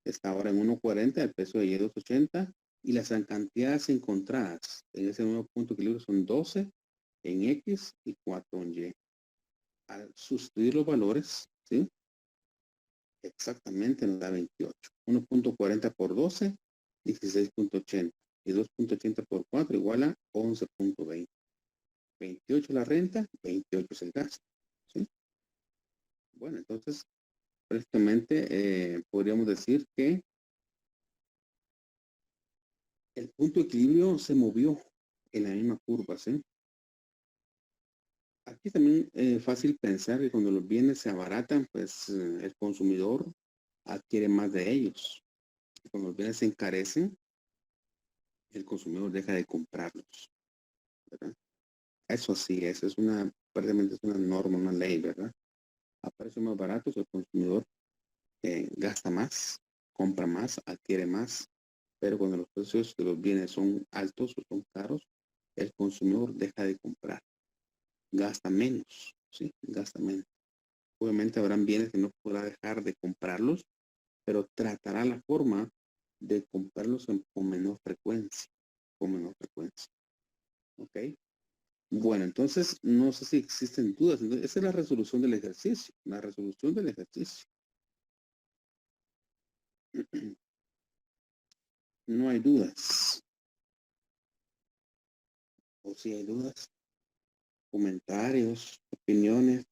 está ahora en 1.40, el precio de Y 2.80 y las cantidades encontradas en ese nuevo punto de equilibrio son 12 en X y 4 en Y. Al sustituir los valores, ¿sí? Exactamente nos da 28. 1.40 por 12, 16.80. Y 2.80 por 4 igual a 11.20. 28 la renta, 28 es el gasto, ¿sí? Bueno, entonces, prácticamente podríamos decir que el punto de equilibrio se movió en la misma curva, ¿sí? Aquí también es fácil pensar que cuando los bienes se abaratan, pues el consumidor adquiere más de ellos. Cuando los bienes se encarecen, el consumidor deja de comprarlos, ¿verdad? Eso sí, eso es prácticamente es una norma, una ley, ¿verdad? A precios más baratos, el consumidor gasta más, compra más, adquiere más, pero cuando los precios de los bienes son altos o son caros, el consumidor deja de comprar, gasta menos, ¿sí? Gasta menos. Obviamente habrán bienes que no podrá dejar de comprarlos, pero tratará la forma de comprarlos con menor frecuencia, con menor frecuencia. ¿Ok? Bueno, entonces no sé si existen dudas. Entonces, esa es la resolución del ejercicio, la resolución del ejercicio. No hay dudas. O si hay dudas, comentarios, opiniones.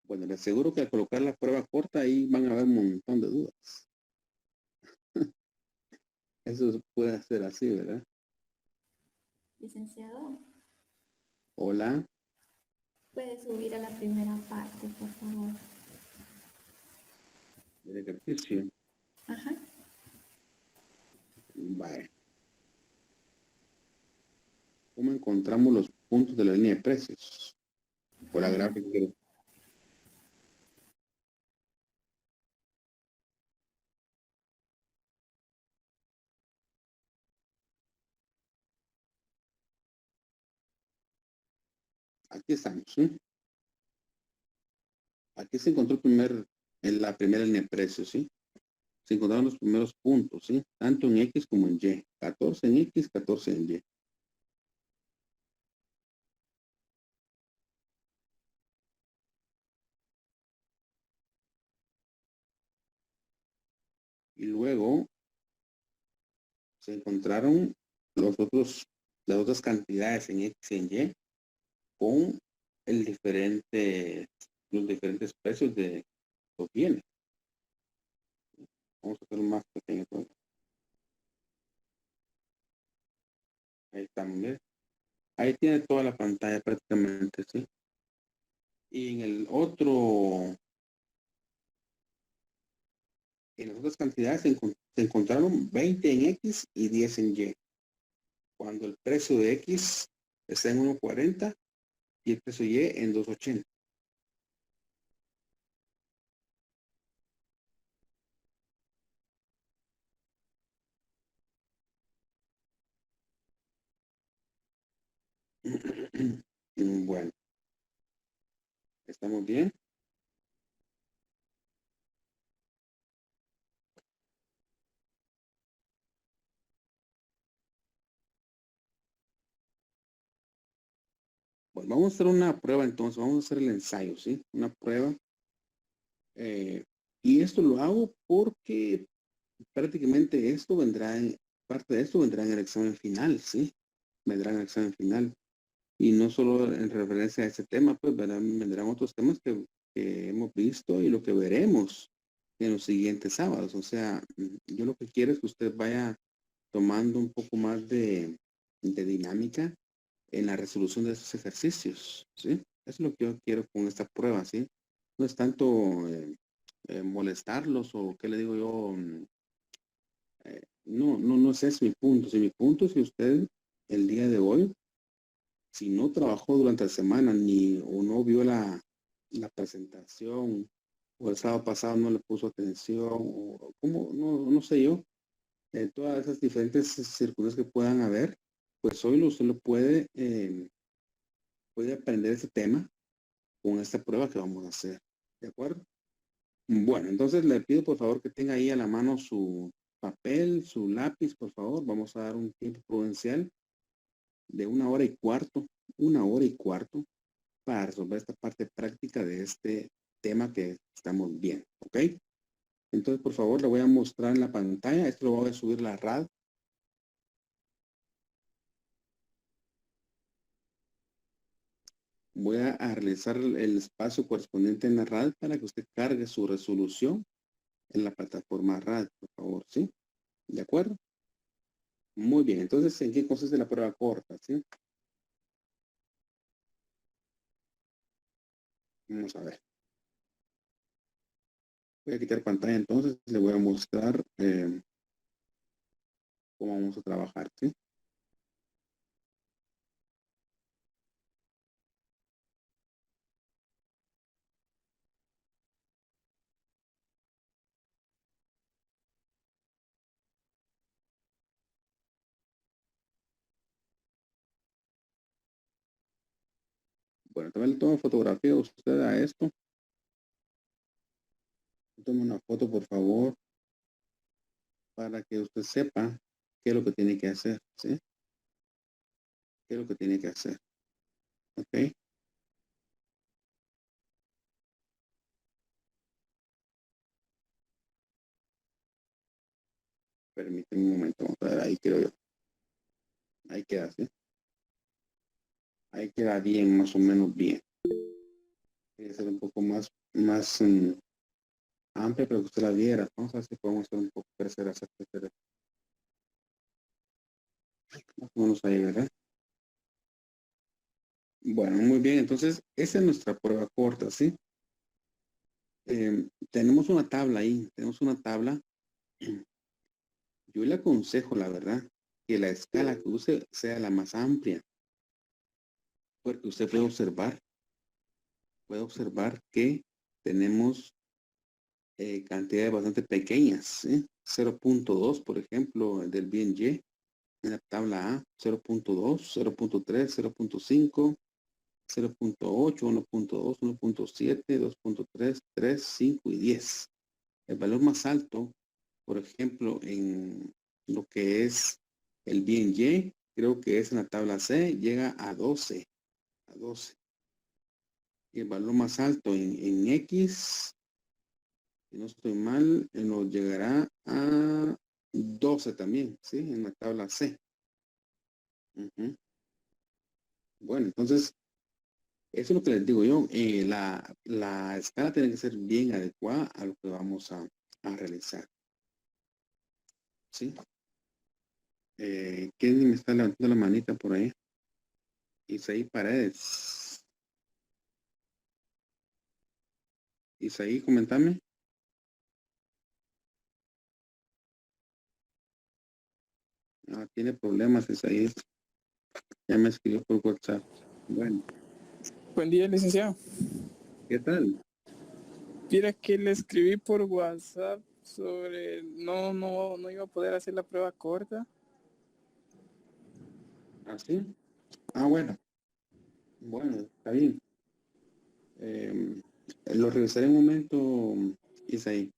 Bueno, les aseguro que al colocar la prueba corta ahí van a haber un montón de dudas. Eso puede ser así, ¿verdad? Licenciado, Hola. puede subir a la primera parte, por favor. El ejercicio. Ajá. Vale. ¿Cómo encontramos los puntos de la línea de precios? Por la gráfica. Aquí estamos, ¿sí? Aquí se encontró en la primera línea de precios, ¿sí? Se encontraron los primeros puntos, ¿sí? Tanto en X como en Y. 14 en X, 14 en Y. Y luego se encontraron las otras cantidades en X y en Y con los diferentes precios de los bienes. Vamos a hacerlo más pequeño todavía. Ahí estamos, ¿ves? Ahí tiene toda la pantalla prácticamente, ¿sí? Y en las otras cantidades se encontraron 20 en X y 10 en Y. Cuando el precio de X está en 1.40 y expreso y en 280. Bueno, ¿estamos bien? Bueno, vamos a hacer una prueba entonces, vamos a hacer el ensayo, ¿sí? Una prueba. Y esto lo hago porque prácticamente esto vendrá parte de esto vendrá en el examen final, ¿sí? Vendrá en el examen final. Y no solo en referencia a ese tema, pues vendrán otros temas que hemos visto y lo que veremos en los siguientes sábados. O sea, yo lo que quiero es que usted vaya tomando un poco más de dinámica en la resolución de esos ejercicios, ¿sí? Eso es lo que yo quiero con esta prueba, ¿sí? No es tanto molestarlos o qué le digo yo, no ese es mi punto. Si mi punto es que usted el día de hoy, si no trabajó durante la semana ni o no vio la presentación o el sábado pasado no le puso atención o como, no sé yo, todas esas diferentes circunstancias que puedan haber, pues hoy usted lo puede aprender ese tema con esta prueba que vamos a hacer. ¿De acuerdo? Bueno, entonces le pido por favor que tenga ahí a la mano su papel, su lápiz, por favor. Vamos a dar un tiempo prudencial de 1 hora y cuarto, 1 hora y cuarto para resolver esta parte práctica de este tema que estamos viendo. ¿Ok? Entonces, por favor, le voy a mostrar en la pantalla. Esto lo voy a subir a la RAD. Voy a realizar el espacio correspondiente en la RAD para que usted cargue su resolución en la plataforma RAD, por favor, ¿sí? ¿De acuerdo? Muy bien, entonces, ¿en qué consiste la prueba corta, sí? Vamos a ver. Voy a quitar pantalla, entonces le voy a mostrar cómo vamos a trabajar, ¿sí? Bueno, también le tomo fotografía a usted a esto. Tome una foto, por favor, para que usted sepa qué es lo que tiene que hacer, ¿sí? ¿Qué es lo que tiene que hacer? ¿Ok? Permíteme un momento, vamos a ver, ahí creo yo. Ahí queda, ¿sí? Ahí queda bien, más o menos bien. Tiene que ser un poco más amplia para que usted la viera. Vamos a ver si podemos hacer un poco crecer, hacer crecer. Más o menos ahí, ¿verdad? Bueno, muy bien. Entonces, esa es nuestra prueba corta, ¿sí? Tenemos una tabla ahí. Tenemos una tabla. Yo le aconsejo, la verdad, que la escala que use sea la más amplia, porque usted puede observar que tenemos cantidades bastante pequeñas, ¿sí? 0.2, por ejemplo, del bien Y en la tabla A, 0.2, 0.3, 0.5, 0.8, 1.2, 1.7, 2.3, 3, 5 y 10. El valor más alto, por ejemplo, en lo que es el bien Y, creo que es en la tabla C, llega a 12. A 12. Y el valor más alto en X, si no estoy mal, nos llegará a 12 también, ¿sí? En la tabla C. Ujú. Bueno, entonces, eso es lo que les digo yo. La escala tiene que ser bien adecuada a lo que vamos a realizar, ¿sí? ¿Quién me está levantando la manita por ahí? Isaí Paredes. Isaí, comentame. Tiene problemas Isaí. Ya me escribió por WhatsApp. Bueno. Buen día, licenciado. ¿Qué tal? Mira que le escribí por WhatsApp sobre no iba a poder hacer la prueba corta. ¿Así? Ah, bueno. Bueno, está bien. Em, lo revisaré un momento, Isaí.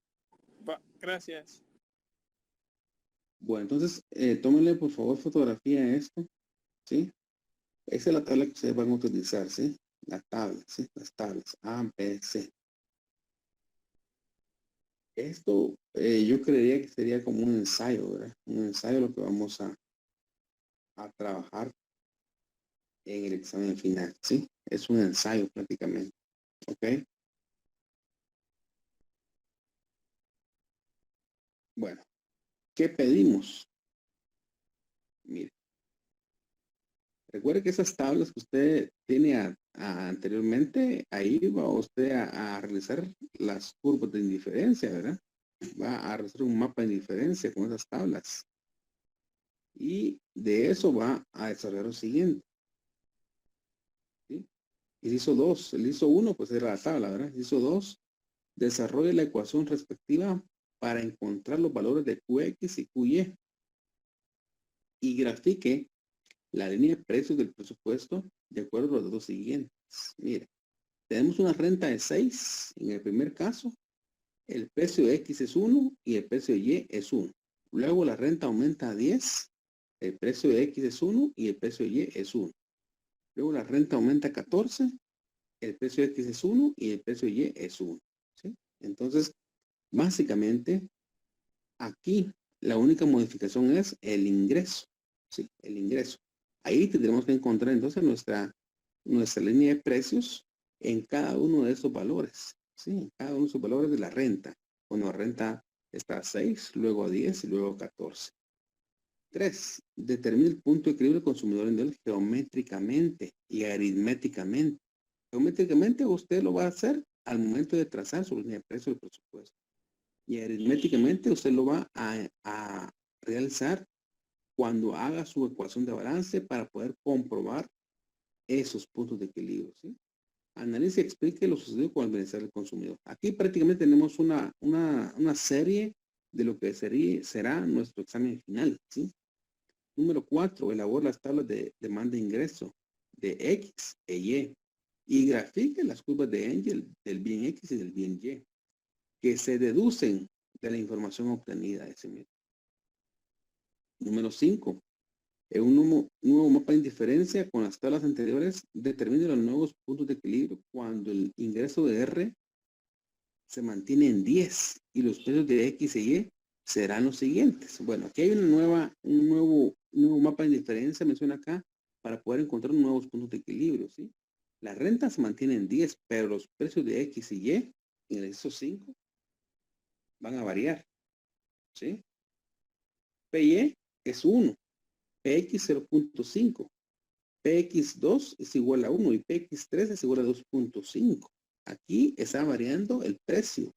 Va, gracias. Bueno, entonces, tómenle por favor fotografía a esto, ¿sí? Esa es la tabla que ustedes van a utilizar, ¿sí? La tabla, ¿sí? Las tablas A, B, C. Esto yo creería que sería como un ensayo, ¿verdad? Un ensayo lo que vamos a trabajar en el examen final, ¿sí? Es un ensayo prácticamente, ¿ok? Bueno, ¿qué pedimos? Mire, recuerde que esas tablas que usted tiene anteriormente, ahí va usted a realizar las curvas de indiferencia, ¿verdad? Va a realizar un mapa de indiferencia con esas tablas. Y de eso va a desarrollar lo siguiente, ¿sí? Inciso 2, el inciso 1, pues era la tabla, ¿verdad? Inciso 2, desarrolle la ecuación respectiva para encontrar los valores de QX y QY y grafique la línea de precios del presupuesto de acuerdo a los datos siguientes. Mira, tenemos una renta de 6 en el primer caso, el precio de X es 1 y el precio de Y es 1. Luego la renta aumenta a 10, el precio de X es 1 y el precio de Y es 1. Luego la renta aumenta a 14, el precio de X es 1 y el precio de Y es 1. ¿Sí? Entonces, básicamente, aquí la única modificación es el ingreso. ¿Sí? El ingreso. Ahí tendremos que encontrar entonces nuestra línea de precios en cada uno de esos valores. ¿Sí? En cada uno de esos valores de la renta. Bueno, la renta está a 6, luego a 10 y luego a 14. 3. Determine el punto de equilibrio del consumidor individual geométricamente y aritméticamente. Geométricamente usted lo va a hacer al momento de trazar su línea de precios del presupuesto. Y aritméticamente usted lo va a realizar cuando haga su ecuación de balance para poder comprobar esos puntos de equilibrio. ¿Sí? Analice y explique lo sucedido con el bienestar del consumidor. Aquí prácticamente tenemos una serie de lo que será nuestro examen final. ¿Sí? Número 4, elabora las tablas de demanda e ingreso de X e Y y grafique las curvas de Engel del bien X y del bien Y que se deducen de la información obtenida de ese método. Número 5, en un nuevo mapa de indiferencia con las tablas anteriores, determine los nuevos puntos de equilibrio cuando el ingreso de R se mantiene en 10 y los precios de X y Y serán los siguientes. Bueno, aquí hay un nuevo mapa de indiferencia, menciona acá, para poder encontrar nuevos puntos de equilibrio, ¿sí? Las rentas se mantienen en 10, pero los precios de X y Y en el inciso 5 van a variar, ¿sí? PY es 1, PX 0.5, PX2 es igual a 1 y PX3 es igual a 2.5. Aquí está variando el precio.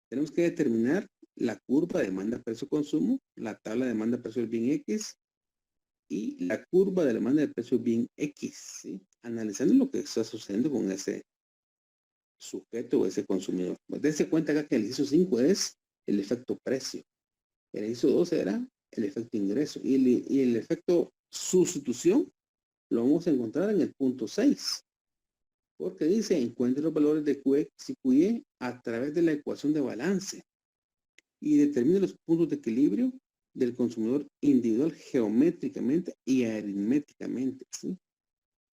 Tenemos que determinar la curva de demanda-precio-consumo, la tabla de demanda-precio del bien X y la curva de demanda del precio bien X, ¿sí? Analizando lo que está sucediendo con ese sujeto o ese consumidor. Pues dense cuenta acá que el inciso 5 es el efecto precio. El inciso 2 era el efecto ingreso. Y el efecto sustitución lo vamos a encontrar en el punto 6. Porque dice, encuentre los valores de QX y QY a través de la ecuación de balance y determine los puntos de equilibrio del consumidor individual geométricamente y aritméticamente, ¿sí?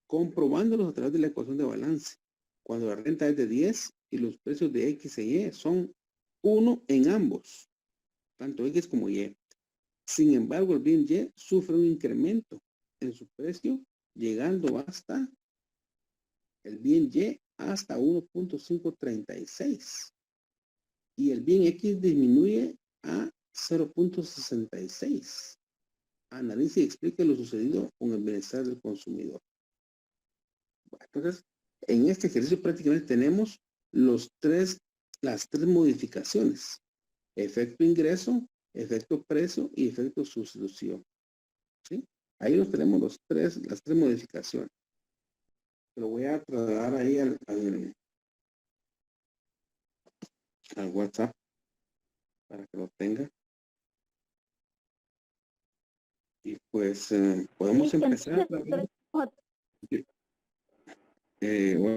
Comprobándolos a través de la ecuación de balance. Cuando la renta es de 10 y los precios de X e Y son 1 en ambos, tanto X como Y. Sin embargo, el bien Y sufre un incremento en su precio, llegando hasta el bien Y hasta 1.536 y el bien X disminuye a 0.66. Analice y explique lo sucedido con el bienestar del consumidor. Bueno, entonces, en este ejercicio prácticamente tenemos las tres modificaciones. Efecto ingreso, efecto precio y efecto sustitución. ¿Sí? Ahí los tenemos las tres modificaciones. Lo voy a trasladar ahí al WhatsApp para que lo tenga. Y pues podemos Listo, empezar. entonces,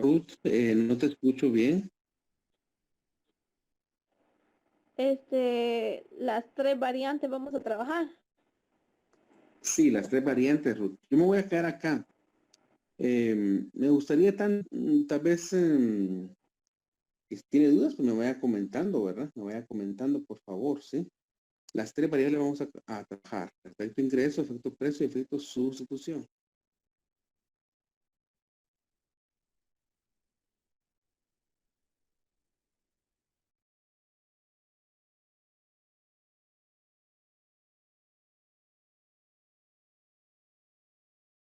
Ruth, no te escucho bien. Las tres variantes vamos a trabajar. Sí, las tres variantes, Ruth. Yo me voy a quedar acá. Me gustaría tal vez, si tiene dudas, pues me vaya comentando, ¿verdad? Me vaya comentando, por favor, ¿sí? Las tres variables vamos a trabajar. Efecto ingreso, efecto precio y efecto sustitución.